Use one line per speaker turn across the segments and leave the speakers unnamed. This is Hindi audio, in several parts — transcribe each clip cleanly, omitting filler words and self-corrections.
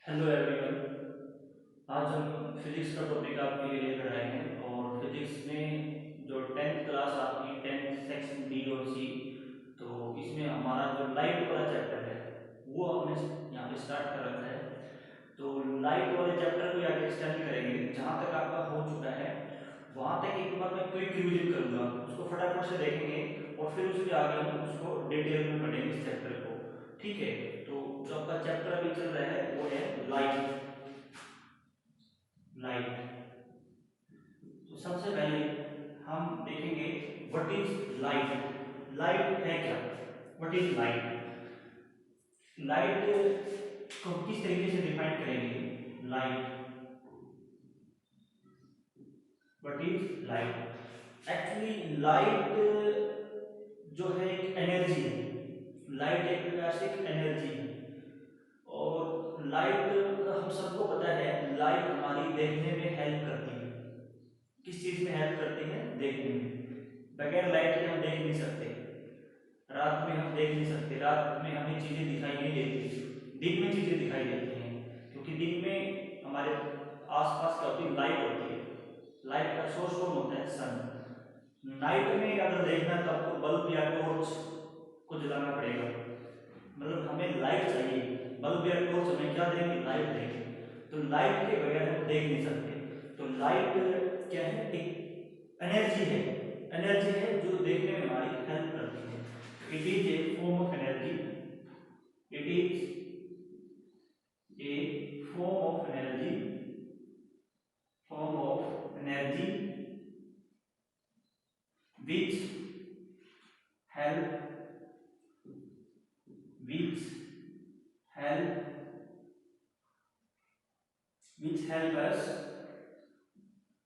Hello everyone. आज हम फिजिक्स का टॉपिक आपके लिए लेकर आए हैं और फिजिक्स में जो टेंथ क्लास आपकी टेंथ सेक्शन बी और सी, तो इसमें हमारा जो लाइट वाला चैप्टर है वो हमने यहाँ पे स्टार्ट कर रखा है। तो लाइट वाले चैप्टर को आगे एक्सटेंड करेंगे, जहाँ तक आपका हो चुका है वहाँ तक एक बार मैं क्विक रिवीजन करूँगा, उसको फटाफट से देखेंगे और फिर उसके आगे हम उसको डिटेल में पढ़ेंगे इस चैप्टर को। ठीक है, तो जो आपका चैप्टर अभी चल रहा है वो है लाइट। लाइट, तो सबसे पहले हम देखेंगे व्हाट इज लाइट। लाइट है क्या? What is light? लाइट को किस तरीके से डिफाइन करेंगे? Light, what is light? Actually light जो है एक एनर्जी है। लाइट एक प्रकार से एक एनर्जी है और लाइट हम सबको पता है लाइट हमारी देखने में हेल्प करती है। किस चीज में हेल्प करती है? देखने में। बगैर लाइट के हम देख नहीं सकते, रात में हम देख नहीं सकते, रात में हमें चीजें दिखाई नहीं देती, दिन में चीजें दिखाई देती हैं, क्योंकि दिन में हमारे आसपास क्या होती है? लाइट होती है। लाइट का सोर्स कौन होता है? सन। नाइट में अगर देखना है तो आपको बल्ब या टॉर्च को जलाना पड़ेगा, मतलब हमें लाइट चाहिए। बल्ब या टॉर्च हमें क्या देंगे? लाइट देंगे। तो लाइट के बगैर हम देख नहीं सकते। तो लाइट क्या है? एक एनर्जी है। एनर्जी है जो देखने में हमारी हेल्प करती है। It is A form of energy. It is A form of energy. Form of energy which help which help which help us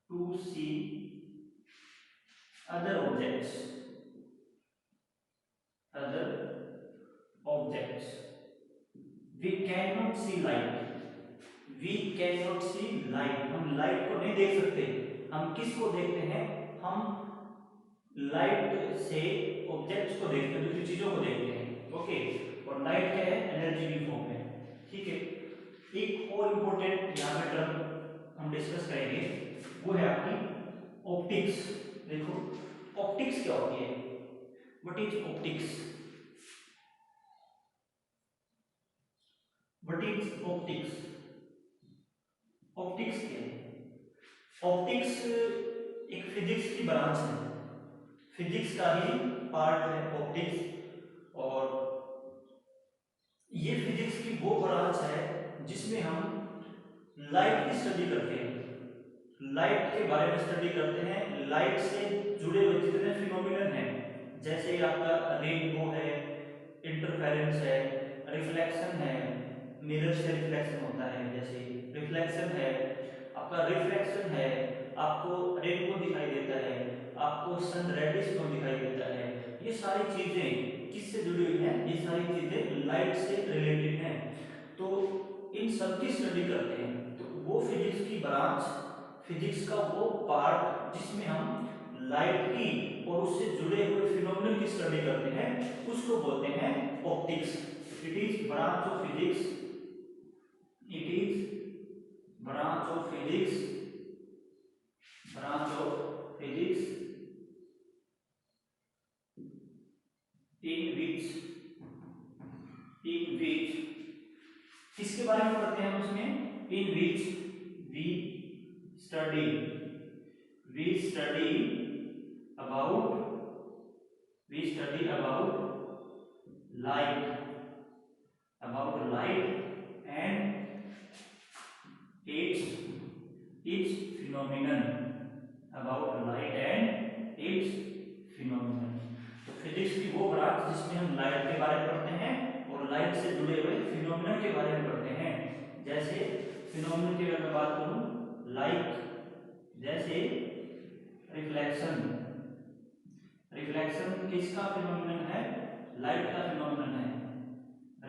to see other objects. Other objects. We cannot see light. We cannot see light. हम लाइट को नहीं देख सकते। हम किसको देखते हैं? हम लाइट से ऑब्जेक्ट्स को देखते हैं, दूसरी चीजों को देखते हैं। ओके, और लाइट क्या है? एनर्जी की फॉर्म है। ठीक है, एक और इंपॉर्टेंट यहाँ पे टर्म हम डिस्कस करेंगे, वो है आपकी ऑप्टिक्स। देखो ऑप्टिक्स क्या होती है? What is optics? What is optics? Optics क्या है? ऑप्टिक्स एक फिजिक्स की ब्रांच है, फिजिक्स का ही पार्ट है ऑप्टिक्स। और ये फिजिक्स की वो ब्रांच है जिसमें हम लाइट की स्टडी करते हैं। लाइट के बारे में स्टडी करते हैं, लाइट से जुड़े हुए जितने फिनोमिनन हैं, जैसे आपका रेनबो है, इंटरफेरेंस है, रिफ्लेक्शन है, मिरर से रिफ्लेक्शन होता है, जैसे रिफ्लेक्शन है, आपका रिफ्लेक्शन है, आपको रेनबो दिखाई देता है, आपको सन रेडिश को दिखाई देता है। ये सारी चीजें किससे जुड़ी हुई हैं? ये सारी चीजें लाइट से रिलेटेड हैं। तो इन सब की स्टडी करते हैं। तो वो फिजिक्स की ब्रांच, फिजिक्स का वो पार्ट जिसमें हम लाइट की और उससे जुड़े हुए फिनोमिनन की स्टडी करते हैं, उसको बोलते हैं optics. It is branch of physics. It is branch of physics. Branch of physics in which किसके बारे में पढ़ते हैं हम उसमें? In which we study about light, and its phenomenon, about light and its phenomenon. तो फिजिक्स की वो ब्रांच जिसमें हम लाइट के बारे में पढ़ते हैं और लाइट से जुड़े हुए फिनोमिनन के बारे में पढ़ते हैं। जैसे फिनोमिनन की अगर मैं बात करूं, लाइक जैसे रिफ्लेक्शन। रिफ्लेक्शन किसका फिनोमिनन है? लाइट का फिनोमिनन है।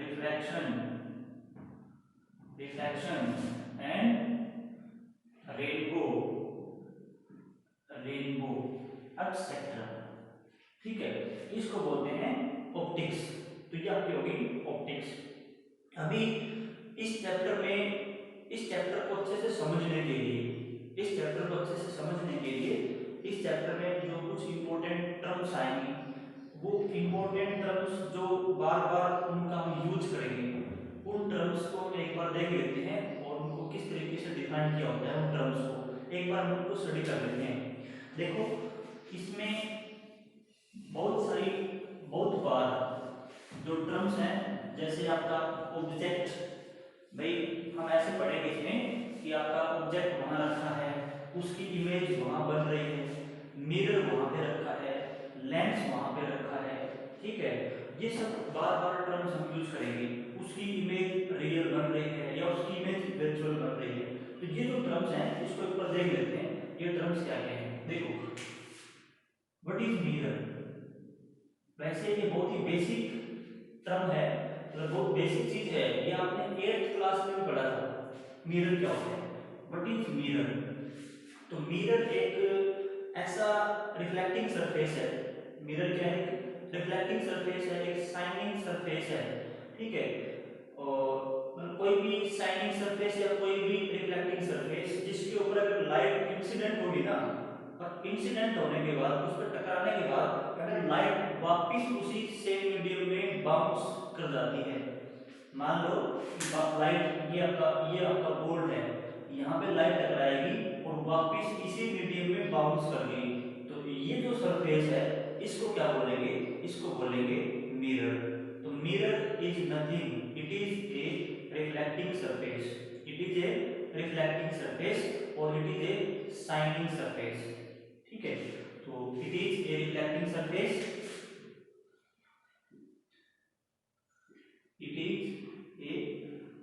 Reflection and rainbow etcetera. ठीक है, इसको बोलते हैं ऑप्टिक्स। तो ये आपकी होगी ऑप्टिक्स। अभी इस चैप्टर में इस चैप्टर को अच्छे से समझने के लिए इस चैप्टर को अच्छे से समझने के लिए इस चैप्टर में जो कुछ इंपॉर्टेंट टर्म्स आएंगी, वो इंपॉर्टेंट टर्म्स जो बार बार उनका हम यूज करेंगे, उन टर्म्स को एक बार देख लेते हैं और उनको किस तरीके से डिफाइन किया होता है, उन टर्म्स को एक बार हम उनको स्टडी कर लेते हैं। देखो इसमें बहुत बार जो टर्म्स हैं, जैसे आपका ऑब्जेक्ट, भाई हम ऐसे पढ़ेंगे इसमें कि आपका ऑब्जेक्ट वहां रखा है, उसकी इमेज वहां बन रही है, मिरर वहां पे रखा है, लेंस वहां पे रखा है, ठीक है। ये सब बार बार टर्म्स हम यूज करेंगे। उसकी इमेज रियल बन रही है या उसकी इमेज वर्चुअल बन रही है। तो ये जो टर्म्स हैं इसको एक बार देख लेते हैं, ये टर्म्स क्या क्या हैं। देखो व्हाट इज मिरर, वैसे ये बहुत ही बेसिक टर्म है, मतलब बहुत बेसिक चीज है, ये आपने 8th क्लास में भी पढ़ा था। मिरर क्या होता है, व्हाट इज मिरर। तो मिरर एक ऐसा रिफ्लेक्टिंग सरफेस है, मिरर क्या है, रिफ्लेक्टिंग सरफेस है, एक शाइनिंग सरफेस है, ठीक है। और कोई भी शाइनिंग सरफेस या कोई भी रिफ्लेक्टिंग सरफेस जिसके ऊपर अगर लाइट इंसिडेंट होगी ना, और इंसिडेंट होने के बाद उस पर टकराने के बाद अगर लाइट वापस उसी सेम मीडियम में बाउंस कर जाती है, मान लो लाइट ये आपका बोर्ड है, यहाँ पे लाइट टकराएगी और वापस इसी मीडियम में बाउंस कर गई, तो ये जो सरफेस है इसको क्या बोलेंगे, इसको बोलेंगे मिरर। तो mirror is nothing, it is a reflecting surface, it is a reflecting surface और it is a shining surface, ठीक है। तो it is a reflecting surface, it is a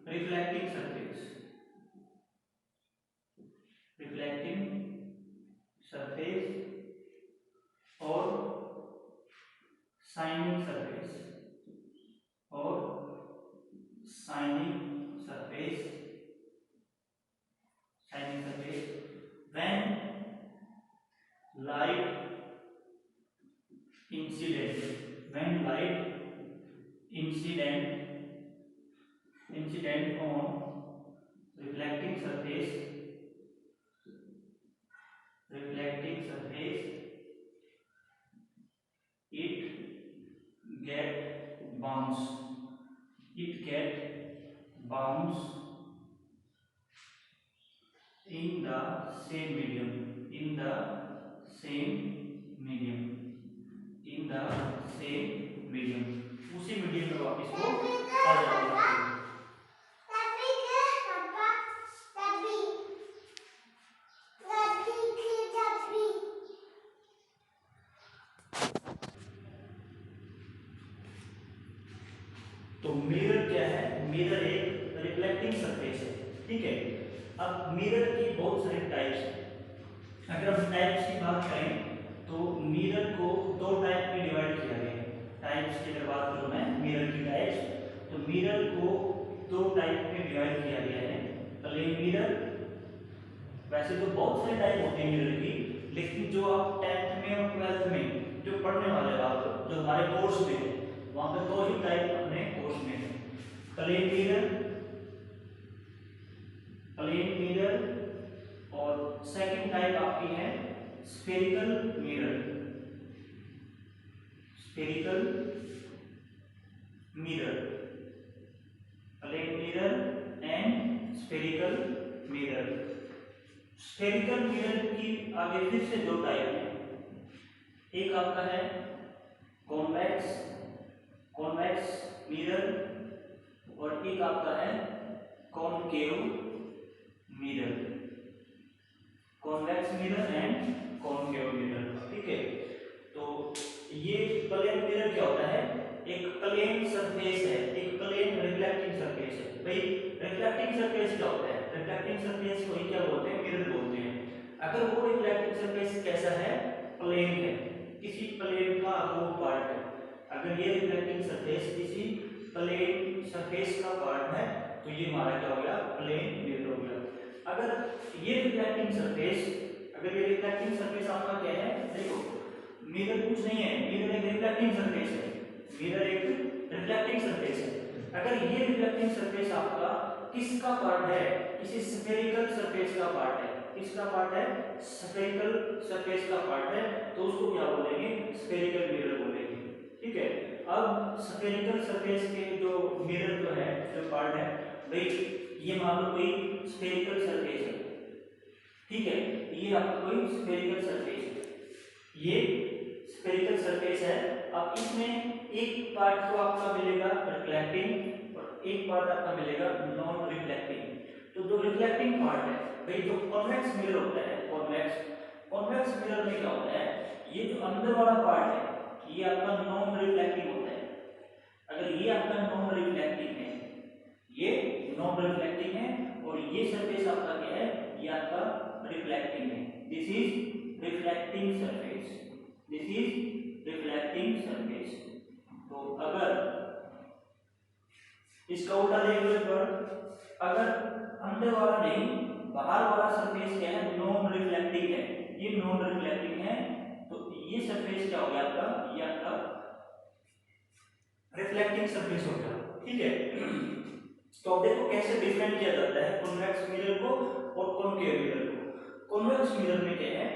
reflecting surface, reflecting surface और shining surface और shining surface, shining surface when light incident, when light incident on reflecting surface, reflecting surface, it get bounce, it get bounce in the same medium, in the same medium, in the same medium, उसी मीडियम में वापस वो आ जाएगा। तो मिरर क्या है, मिरर एक रिफ्लेक्टिंग सरफेस है, ठीक है। अब मिरर की बहुत सारे टाइप्स हैं। अगर हम टाइप्स की बात करें तो मिरर को दो टाइप में डिवाइड किया गया है। टाइप्स की अगर बात करूं मैं मिरर की टाइप्स, तो मिरर को दो टाइप में डिवाइड किया गया है। प्लेन मिरर, वैसे तो बहुत सारे टाइप होते हैं मिरर की, लेकिन जो आप 10th में और 12th में जो पढ़ने वाले आप जो हमारे कोर्स में है, वहां पे दो ही टाइप अपने कोर्स में है, प्लेन मिरर, प्लेन मिरर और सेकंड टाइप आपकी है spherical mirror, spherical mirror, plane mirror and spherical mirror. Spherical mirror की आगे फिर से दो टाइप है, एक आपका है कॉन्वेक्स, कॉन्वेक्स मिरर और एक आपका है concave mirror, convex mirror and concave mirror, ठीक है। तो ये प्लेन मिरर क्या होता है, एक प्लेन सरफेस है, एक प्लेन रिफ्लेक्टिंग सरफेस है। भाई रिफ्लेक्टिंग सरफेस क्या होता है, रिफ्लेक्टिंग सरफेस को ही क्या बोलते हैं, मिरर बोलते हैं। अगर वो रिफ्लेक्टिंग सरफेस कैसा है, प्लेन है, किसी प्लेन का वो पार्ट है, अगर ये रिफ्लेक्टिंग सरफेस किसी प्लेन सरफेस का पार्ट है तो ये हमारा क्या हो गया, प्लेन मिरर हो गया। अगर ये रिफ्लेक्टिंग सरफेस, अगर ये रिफ्लेक्टिंग सरफेस आपका क्या है, देखो मिरर कुछ नहीं है, मिरर एक रिफ्लेक्टिंग सरफेस है, मिरर एक रिफ्लेक्टिंग सरफेस है। अगर ये रिफ्लेक्टिंग सरफेस आपका किसका पार्ट है, किसी स्फेरिकल सरफेस का पार्ट है। किसका पार्ट है, स्फेरिकल सरफेस का पार्ट है, तो उसको क्या बोलेंगे, स्फेरिकल मिरर बोलेंगे। ठीक है, अब स्फेरिकल सरफेस के जो मिरर जो है, जो पार्ट है भाई, ये मान लो कोई स्फेरिकल सरफेस है। ठीक है, ये आपका कोई स्फेरिकल सरफेस है, ये स्फेरिकल सरफेस है। अब इसमें एक पार्ट तो आपका मिलेगा रिफ्लेक्टिंग और एक पार्ट आपका मिलेगा नॉन रिफ्लेक्टिंग। तो जो रिफ्लेक्टिंग पार्ट है भाई, जो कॉन्वेक्स मिरर होता है, कॉन्वेक्स मिरर में क्या होता है, ये जो अंदर वाला पार्ट है ये आपका नॉन रिफ्लेक्टिंग होता है। अगर ये आपका नॉन रिफ्लेक्टिंग है, ये नॉन रिफ्लेक्टिंग है, और ये सरफेस आपका क्या है, ये आपका रिफ्लेक्टिंग है। This is reflecting surface, this is reflecting surface. तो अगर इसका उल्टा देख लो एक बार, अगर अंदर वाला नहीं, बाहर वाला सरफेस क्या है, नॉन रिफ्लेक्टिंग है, ये नॉन रिफ्लेक्टिंग है, तो ये सरफेस क्या हो गया आपका, ये आपका रिफ्लेक्टिंग सरफेस हो गया। ठीक है, तो अब देखो कैसे डिफरेंट किया जाता है कॉन्वेक्स मिरर को और कॉनकेव मिरर को। कॉन्वेक्स मिरर में क्या है,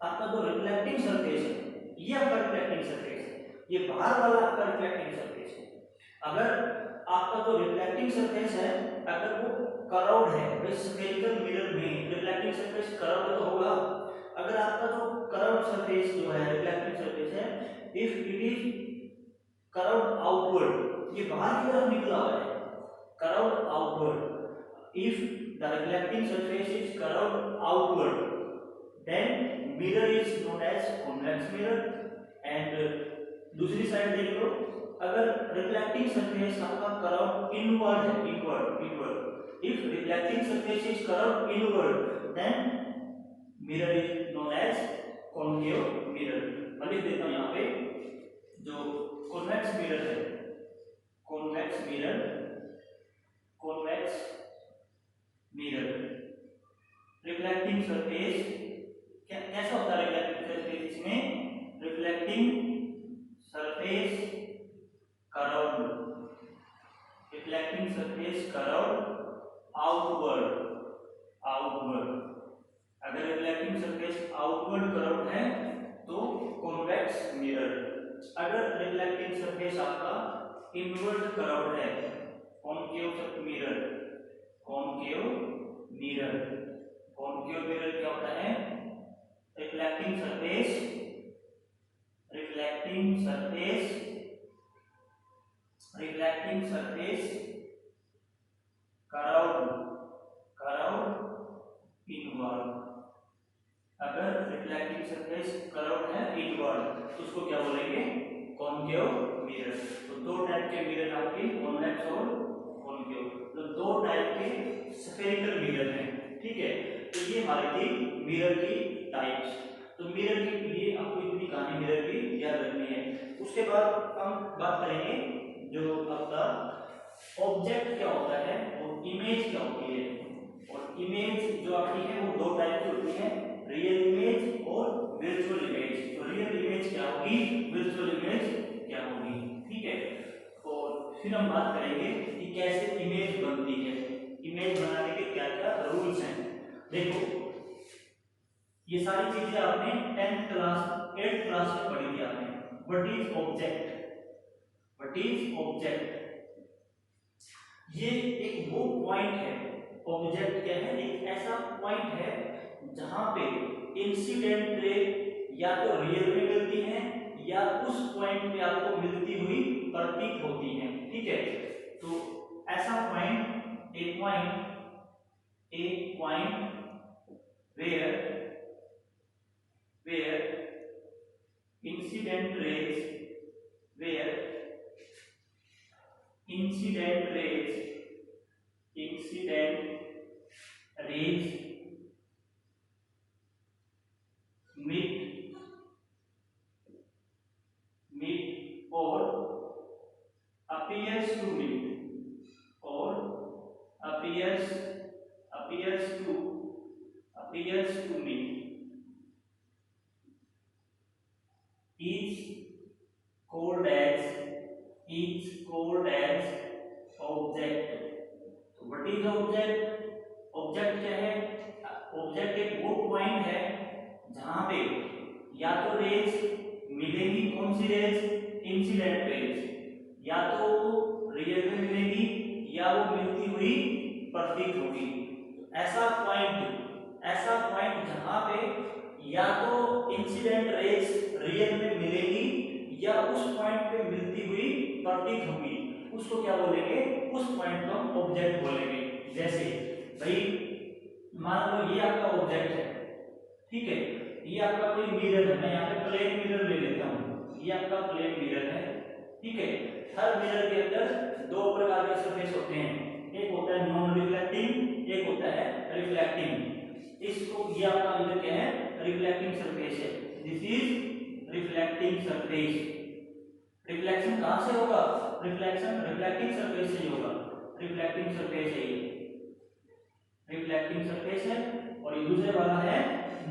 आपका जो रिफ्लेक्टिंग सरफेस है ये आपका रिफ्लेक्टिंग सरफेस है, ये बाहर वाला आपका रिफ्लेक्टिंग सरफेस है। अगर आपका जो रिफ्लेक्टिंग सरफेस है अगर वो कर्व्ड है, भाई स्फेरिकल मिरर में रिफ्लेक्टिंग सरफेस कर्व्ड तो होगा। अगर आपका जो कर्व्ड सरफेस जो है, रिफ्लेक्टिंग सरफेस है, if it is curved outward, ये बाहर की तरफ निकला हुआ है, curved outward, if the reflecting surface is curved outward, then mirror is known as convex mirror। and दूसरी साइड देख लो, अगर रिफ्लेक्टिंग सरफेस आपका कर्व इनवर्ड है, inward, if reflecting surface is curve inward, then mirror is known as concave mirror. मैं लिख देता हूं यहाँ पे, जो कॉन्वेक्स मिरर है, convex mirror, convex mirror, reflecting surface कैसा होता है, रिफ्लेक्टिंग सरफेस, इसमें reflecting surface curved, reflecting surface curved outward, outward. अगर रिफ्लेक्टिंग सरफेस आउटवर्ड कर्व्ड है तो कॉन्वेक्स मिरर। अगर रिफ्लेक्टिंग सरफेस आपका इनवर्ड कर्व्ड है, concave mirror, concave mirror. Concave mirror क्या होता है, reflecting surface, reflecting surface, reflecting surface curved, curved inward. अगर रिफ्लेक्टिंग सरफेस कर्व्ड है इनवर्ड तो उसको क्या बोलेंगे, कॉनकेव मिरर। तो दो टाइप के मिरर आपके, कॉन्वेक्स और कॉनकेव, तो दो टाइप के स्फेरिकल मिरर हैं। ठीक है, तो ये हमारी थी मिरर की टाइप्स। तो मिरर के लिए आपको इतनी कहानी मिरर की याद रखनी है। उसके बाद हम बात करेंगे जो आपका ऑब्जेक्ट क्या होता है और इमेज क्या होती है। और इमेज जो आपकी है वो दो टाइप की होती है, रियल इमेज और वर्चुअल इमेज। तो रियल इमेज क्या होगी, वर्चुअल इमेज क्या होगी। ठीक है, और फिर हम बात करेंगे कि कैसे इमेज बनती है, इमेज बनाने के क्या क्या रूल्स हैं। देखो ये सारी चीजें आपने 10th क्लास 8th क्लास में पढ़ी थी आपने। What is object, what is object, ये एक वो पॉइंट है, ऑब्जेक्ट क्या है, एक ऐसा पॉइंट है जहां पे इंसिडेंट रे या तो रियल में मिलती है या उस पॉइंट पे आपको मिलती हुई प्रतीत होती है। ठीक है, तो ऐसा पॉइंट, एक point where incident rays, where incident rays meet or appears to meet or appears to meet is called as object। तो व्हाट इज ऑब्जेक्ट? ऑब्जेक्ट क्या है? ऑब्जेक्ट एक वो पॉइंट है जहां पे या तो रेज मिलेगी, कौन सी रेज? इंसिडेंट रेज, या तो रियल में मिलेगी या वो मिलती हुई प्रतीत होगी। ऐसा पॉइंट जहां पे या तो इंसिडेंट रेज रियल में मिलेगी या उस पॉइंट पे मिलती हुई प्रतीत होगी, उसको क्या बोलेंगे? उस पॉइंट को हम ऑब्जेक्ट बोलेंगे। जैसे भाई मान लो ये आपका ऑब्जेक्ट है, ठीक है, ये आपका कोई मिरर है, मैं यहाँ पे प्लेन मिरर ले लेता हूँ, ये आपका प्लेन मिरर है, ठीक है। हर मिरर के अंदर दो प्रकार के सरफेस होते हैं, एक होता है नॉन रिफ्लेक्टिंग, एक होता है रिफ्लेक्टिंग। इसको ये आपका इधर क्या है? रिफ्लेक्टिंग सरफेस है, this is reflecting surface. Reflection कहां से होगा? रिफ्लेक्शन रिफ्लेक्टिंग सरफेस से ही होगा, रिफ्लेक्टिंग सरफेस है ये, रिफ्लेक्टिंग सरफेस है। और ये दूसरे वाला है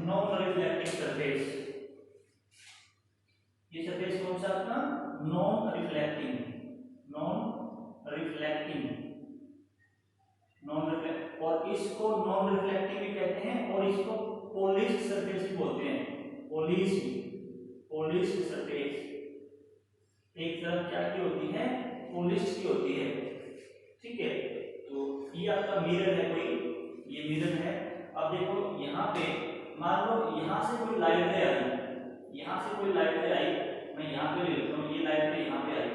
नॉन रिफ्लेक्टिंग सरफेस। ये सरफेस कौन सा अपना? Non reflecting, non reflecting, non reflect. और इसको नॉन रिफ्लेक्टिंग भी कहते हैं और इसको पॉलिश्ड सरफेस भी बोलते हैं, पॉलिश्ड सरफेस। एक तरफ क्या की होती है? पॉलिश्ड की होती है, ठीक है। तो ये आपका मिरर है, कोई ये मिरर है। अब देखो यहाँ पे मान लो यहाँ से कोई लाइट रे आई, यहाँ से कोई लाइट रे आई, मैं यहाँ पे ले लेता हूँ, ये लाइट रे यहाँ पे आई,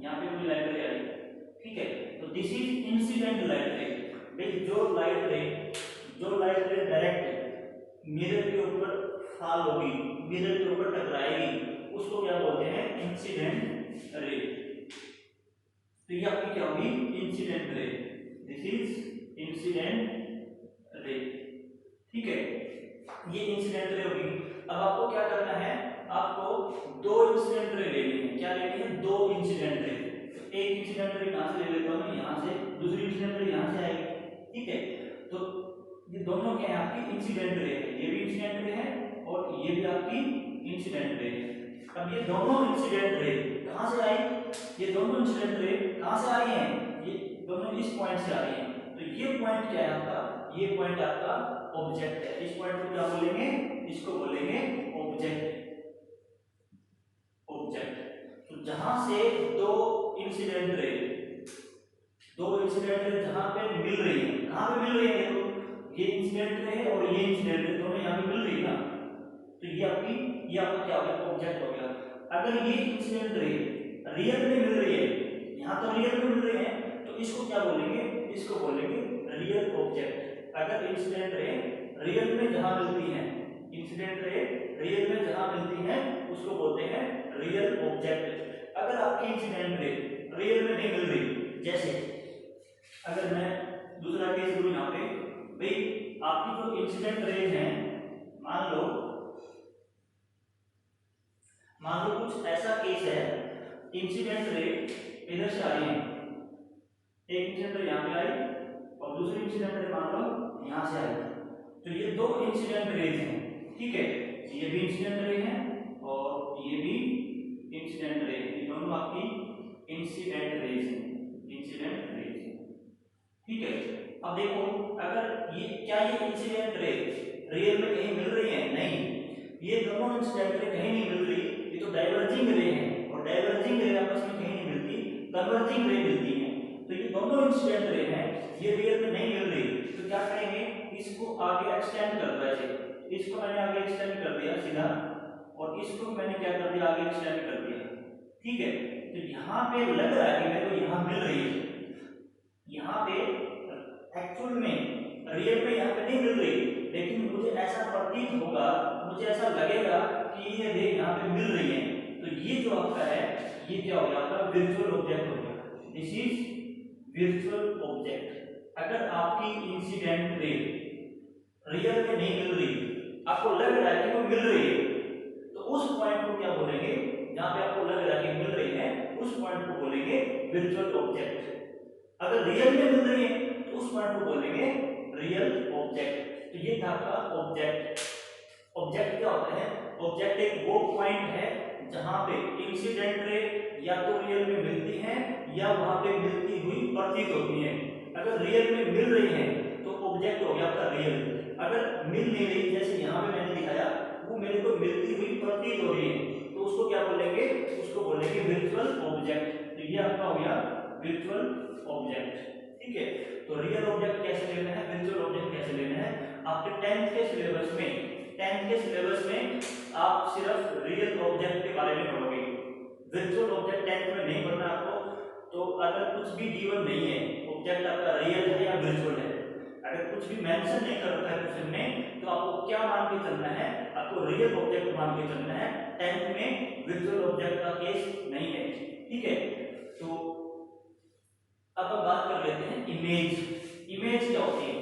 यहाँ पे कोई लाइट रे आई, ठीक है। तो दिस इज इंसिडेंट लाइट रे। भाई जो लाइट रे डायरेक्ट मिरर के ऊपर फॉल होगी, मिरर के ऊपर टकराएगी, उसको क्या बोलते हैं? Incident ray. तो ये आपकी क्या होगी? Incident ray, this is incident ray, ठीक है। ये इंसिडेंट रे होगी। अब आपको क्या करना है? आपको दो इंसिडेंट रे लेनी है। क्या लेनी है? दो इंसिडेंट रे। तो एक इंसिडेंट रे कहां से ले लेता हूं मैं? यहां से। दूसरी इंसिडेंट रे यहां से आएगी, ठीक है। तो ये दोनों क्या है? आपकी इंसिडेंट रे है, ये भी इंसिडेंट रे है और ये भी आपकी इंसिडेंट रे है। अब ये दोनों इंसिडेंट रे कहां से आई? ये दोनों इंसिडेंट रे कहां से आई हैं? ये दोनों इस पॉइंट से आ रही हैं। तो ये पॉइंट क्या है आपका? ये पॉइंट आपका ऑब्जेक्ट है। इस पॉइंट को क्या बोलेंगे? इसको बोलेंगे ऑब्जेक्ट, ऑब्जेक्ट। तो जहां से दो इंसिडेंट रे जहां पे मिल रही है, कहां पे मिल रही है? देखो ये इंसिडेंट रे और ये इंसिडेंट रे दोनों यहां पे मिल रही है ना, तो ये आपका क्या हो गया? ऑब्जेक्ट हो गया। अगर ये इंसिडेंट रे रियल में मिल रही है, यहां तो रियल में मिल रही है, तो इसको क्या बोलेंगे? इसको बोलेंगे रियल ऑब्जेक्ट। अगर इंसिडेंट रे रियल में जहां मिलती है, इंसिडेंट रे रियल में जहां मिलती है, उसको बोलते हैं रियल ऑब्जेक्ट। अगर आपकी इंसिडेंट रे रियल में नहीं मिल रही, जैसे अगर मैं दूसरा केस लूं यहाँ पे, भाई आपकी जो इंसिडेंट रे है, मान लो कुछ ऐसा केस है, इंसिडेंट रे इधर से आ रही है, एक इंसिडेंट रे यहाँ पे आई और दूसरी इंसिडेंट रे मान लो यहाँ से आई, तो ये दो इंसिडेंट रेज हैं, ठीक है। ये भी इंसिडेंट रे है और ये भी इंसिडेंट रे, ये दोनों आपकी इंसिडेंट रेज हैं, इंसिडेंट रेज, ठीक है। अब देखो अगर ये इंसिडेंट रे रियल में कहीं मिल रही है? नहीं, ये दोनों इंसिडेंट रे कहीं नहीं मिल रही, ये तो डाइवर्जिंग रे हैं और डाइवर्जिंग रे आपस में कहीं नहीं मिलती, कन्वर्जिंग रे मिलती है। तो ये दोनों इंसिडेंट रे हैं, ये रियल में नहीं मिल रही, तो क्या करेंगे? इसको आगे एक्सटेंड कर दो, ऐसे इसको मैंने आगे एक्सटेंड कर दिया सीधा, और इसको मैंने क्या कर दिया? आगे एक्सटेंड कर दिया, ठीक है। तो यहाँ पे लग रहा है कि मेरे को यहाँ मिल रही है, यहाँ पे एक्चुअल में रियल में यहाँ पे नहीं मिल रही, लेकिन मुझे ऐसा प्रतीत होगा, मुझे ऐसा लगेगा कि ये रे यहाँ पे मिल रही है। तो ये जो आपका है, ये क्या हो गया? आपका वर्चुअल ऑब्जेक्ट हो गया, दिस इज वर्चुअल ऑब्जेक्ट। अगर आपकी इंसिडेंट रे रियल में नहीं मिल रही, आपको लग रहा है कि वो मिल रही है, तो उस पॉइंट को क्या बोलेंगे? जहां पे आपको लग रहा है कि मिल रही है, उस पॉइंट को बोलेंगे वर्चुअल ऑब्जेक्ट। अगर रियल में मिल रही है तो उस पॉइंट को बोलेंगे रियल ऑब्जेक्ट। तो ये था आपका ऑब्जेक्ट। ऑब्जेक्ट क्या होता है? ऑब्जेक्ट एक वो पॉइंट है जहां पे इंसिडेंट रे या तो रियल में मिलती है या वहां पे मिलती हुई प्रतीत होती है। अगर रियल में मिल रही हैं तो ऑब्जेक्ट हो गया आपका रियल। अगर मिल नहीं रही, जैसे यहाँ पे मैंने दिखाया, वो मेरे को मिलती हुई प्रतीत हो रही है, तो उसको क्या बोलेंगे, उसको बोलेंगे वर्चुअल ऑब्जेक्ट। तो ये आपका हो गया वर्चुअल ऑब्जेक्ट। ठीक है, तो रियल ऑब्जेक्ट कैसे लेना है, वर्चुअल ऑब्जेक्ट कैसे लेना है, आपके 10th के सिलेबस में, 10th के सिलेबस में आप सिर्फ रियल ऑब्जेक्ट के बारे में पढ़ोगे, वर्चुअल ऑब्जेक्ट 10th में नहीं पढ़ना आपको। तो अगर कुछ भी गिवन नहीं है, ऑब्जेक्ट आपका रियल है या वर्चुअल है, अगर कुछ भी मेंशन नहीं कर रखा है क्वेश्चन में, तो आपको क्या मान के चलना है, आपको रियल ऑब्जेक्ट मान के चलना है। 10th में वर्चुअल ऑब्जेक्ट का केस नहीं है। ठीक है, तो अब हम बात कर लेते हैं इमेज। इमेज क्या होती है,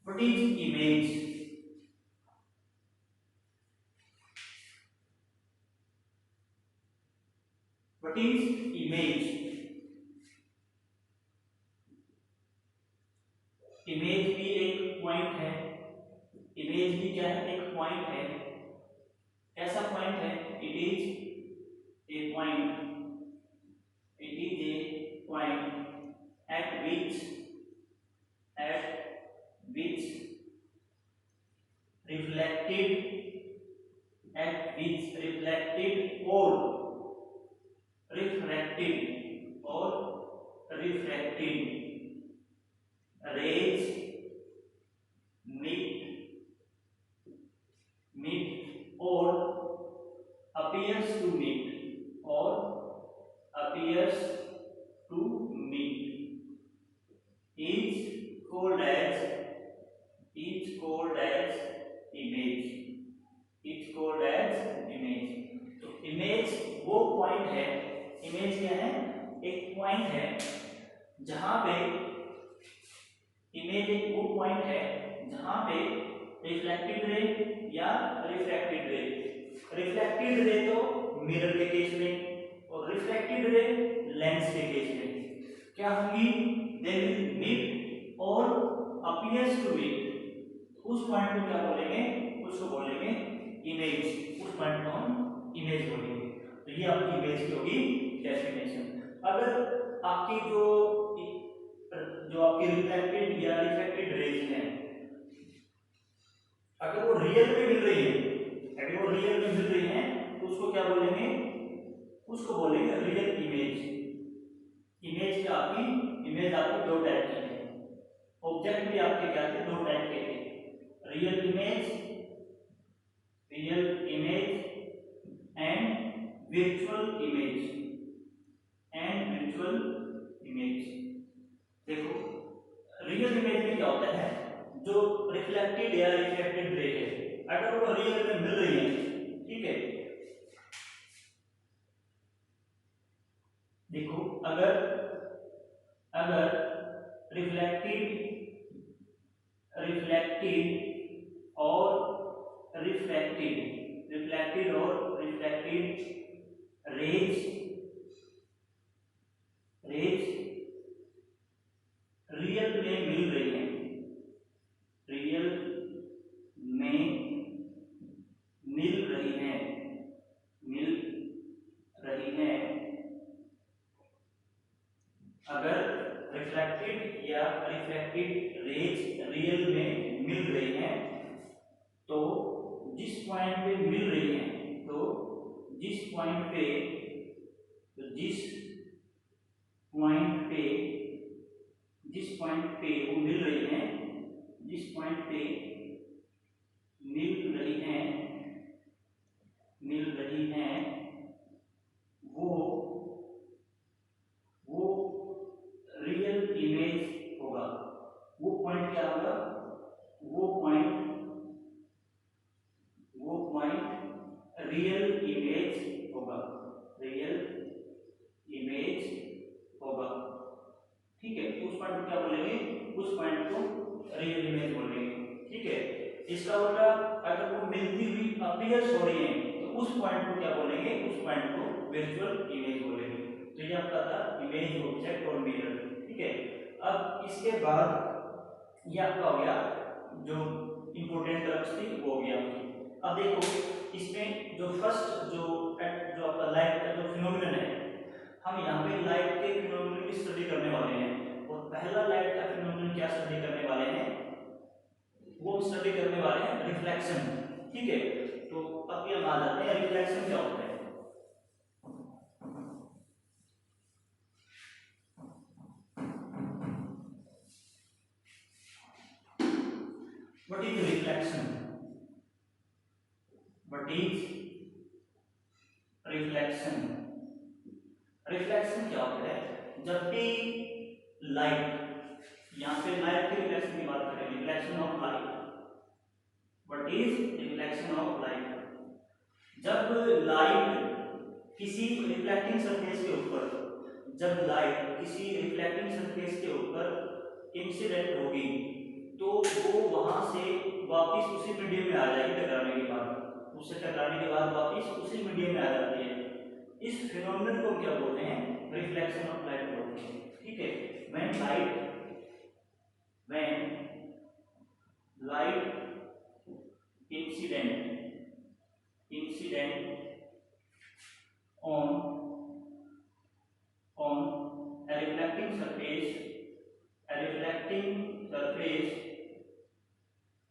what is image? What is image? Image भी एक पॉइंट है, इमेज भी क्या है, एक पॉइंट है। ऐसा पॉइंट है, it is a point, it is a point at which reflected or refracted rays meet or appears to meet is called as image, is called as image। तो इमेज वो पॉइंट है, इमेज क्या है, एक पॉइंट है जहां पे, इमेज एक वो पॉइंट है जहां पे रिफ्लेक्टेड रे या रिफ्रैक्टेड रे, रिफ्लेक्टेड रे तो मिरर के केस में और रिफ्लेक्टेड रे लेंस के केस में क्या होंगी, दे विल मीट और अपीयर्स टू मीट। उस पॉइंट को क्या बोलेंगे, उसको बोलेंगे इमेज, उस पॉइंट को हम इमेज बोलेंगे। तो ये आपकी इमेज की होगी डेफिनेशन। अगर आपकी जो आपकी रिफ्लेक्टेड या रिफ्रैक्टेड रेज हैं, अगर वो रियल में मिल रही है, अगर वो रियल में मिल रही है तो उसको क्या बोलेंगे, उसको बोलेंगे रियल इमेज। इमेज क्या आपकी, इमेज आपकी दो टाइप की है, ऑब्जेक्ट भी आपके क्या थे, दो टाइप के थे, real image and virtual image. देखो रियल इमेज में क्या होता है, जो रिफ्लेक्टेड या रिफ्रैक्टेड रे है, अगर वो रियल में मिल रही है, ठीक है, देखो अगर रिफ्लेक्टेड और रिफ्रैक्टेड रेज रियल में मिल रही है, रियल में मिल रही है, अगर रिफ्लेक्टेड या रिफ्रैक्टेड रेज रियल में मिल रही हैं, तो जिस पॉइंट पे मिल रही हैं, जिस पॉइंट पे वो मिल रही हैं, जिस पॉइंट पे मिल रही हैं, वो रियल इमेज होगा। वो पॉइंट क्या होगा, वो पॉइंट रियल इमेज होगा, ठीक है। तो उस पॉइंट को क्या बोलेंगे, उस पॉइंट को रियल इमेज बोलेंगे। ठीक है, इसका उल्टा अगर वो मिलती हुई अपीयर्स हो रही है तो उस पॉइंट को क्या बोलेंगे, उस पॉइंट को वर्चुअल इमेज बोलेंगे। तो ये आपका था इमेज, ऑब्जेक्ट और मिरर। ठीक है, अब इसके बाद ये आपका हो गया जो इंपॉर्टेंट टर्म्स थी वो हो गया। अब देखो इसमें जो फर्स्ट जो आपका लाइट का जो फिनोमिनन है, हम यहाँ पे लाइट के फिनोमेनन की स्टडी करने वाले हैं, और पहला लाइट का फिनोमेनन क्या स्टडी करने वाले हैं, वो स्टडी करने वाले हैं रिफ्लेक्शन। ठीक है, तो अब ये हम आ जाते हैं रिफ्लेक्शन क्या होता है। What is reflection? What is reflection? Reflection क्या होता है? जब भी लाइट, यहाँ पे लाइट के रिफ्लेक्शन की बात करें, reflection of light, what is reflection of light? जब लाइट किसी रिफ्लेक्टिंग सरफेस के ऊपर, जब लाइट किसी रिफ्लेक्टिंग सरफेस के ऊपर इंसिडेंट होगी, तो वो वहां से वापस उसी मीडियम में आ जाएगी टकराने के बाद, उससे टकराने के बाद वापस उसी मीडियम में आ जाती है। इस फिनोमेनन को क्या बोलते हैं? रिफ्लेक्शन ऑफ लाइट बोलते हैं। ठीक है, when light incident on a reflecting surface,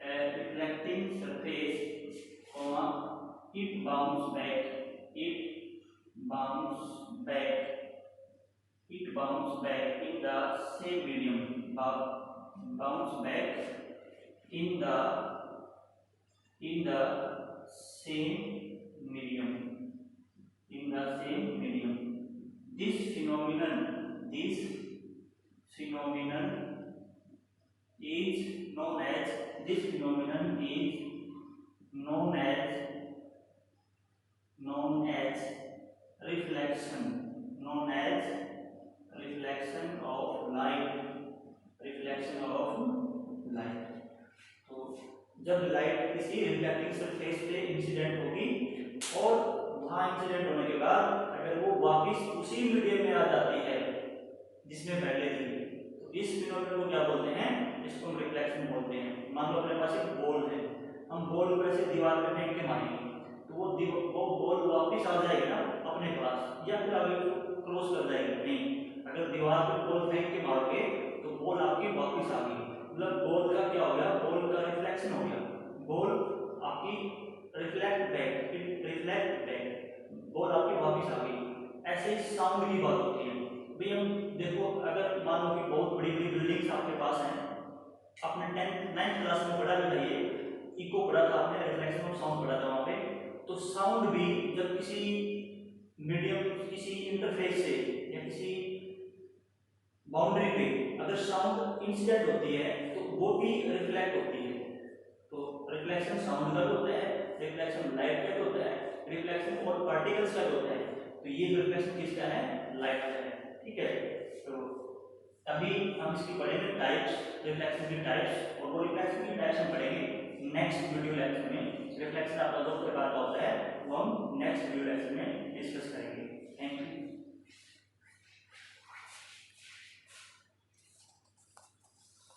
a reflecting surface, comma, it bounce back, in the same medium, bounce back in the same medium, This phenomenon is known as reflection, of light, तो जब लाइट किसी रिफ्लेक्टिंग सरफेस पे इंसिडेंट होगी, और वहां इंसिडेंट होने के बाद अगर वो वापस उसी मीडियम में आ जाती है जिसमें पहले थी, तो इस फिनोमेनन को क्या बोलते हैं? इसको हम रिफ्लेक्शन बोलते हैं। मान लो अपने पास एक बॉल है, हम बॉल को ऐसे दीवार पे फेंक के मारेंगे, तो वो बॉल वापस आ जाएगी ना अपने पास, या फिर आगे क्रॉस कर जाएगी? नहीं, अगर दीवार पे बॉल फेंक के मारोगे तो बॉल आपकी वापस आ गई, मतलब बॉल का क्या हो गया? बॉल का रिफ्लेक्शन हो गया, बॉल आपकी रिफ्लेक्ट बैक, बॉल आपकी वापस आ गई। ऐसे ही साउंड की बात होती है भाई। हम देखो, अगर मान लो कि बहुत बड़ी बड़ी बिल्डिंग्स आपके पास हैं, आपने 9th क्लास में पढ़ा भी था, ये इको पढ़ा था आपने, रिफ्लेक्शन ऑफ साउंड पढ़ा था वहां पे। तो साउंड भी जब किसी मीडियम, किसी इंटरफेस से या किसी बाउंड्री पे अगर साउंड इंसिडेंट होती है, तो वो भी रिफ्लेक्ट होती है। तो रिफ्लेक्शन साउंड का होता है, रिफ्लेक्शन लाइट का होता है, रिफ्लेक्शन और पार्टिकल्स का होता है। तो ये रिफ्लेक्शन किसका है? लाइट का है। ठीक है, तो अभी हम इसकी पढ़ेंगे टाइप्स, रिफ्लेक्शन की टाइप्स, और वो रिफ्लेक्शन की टाइप्स हम पढ़ेंगे नेक्स्ट वीडियो लेक्चर में। रिफ्लेक्शन आपका दो प्रकार का होता है, वो हम नेक्स्ट वीडियो लेक्चर में डिस्कस करेंगे। Thank you.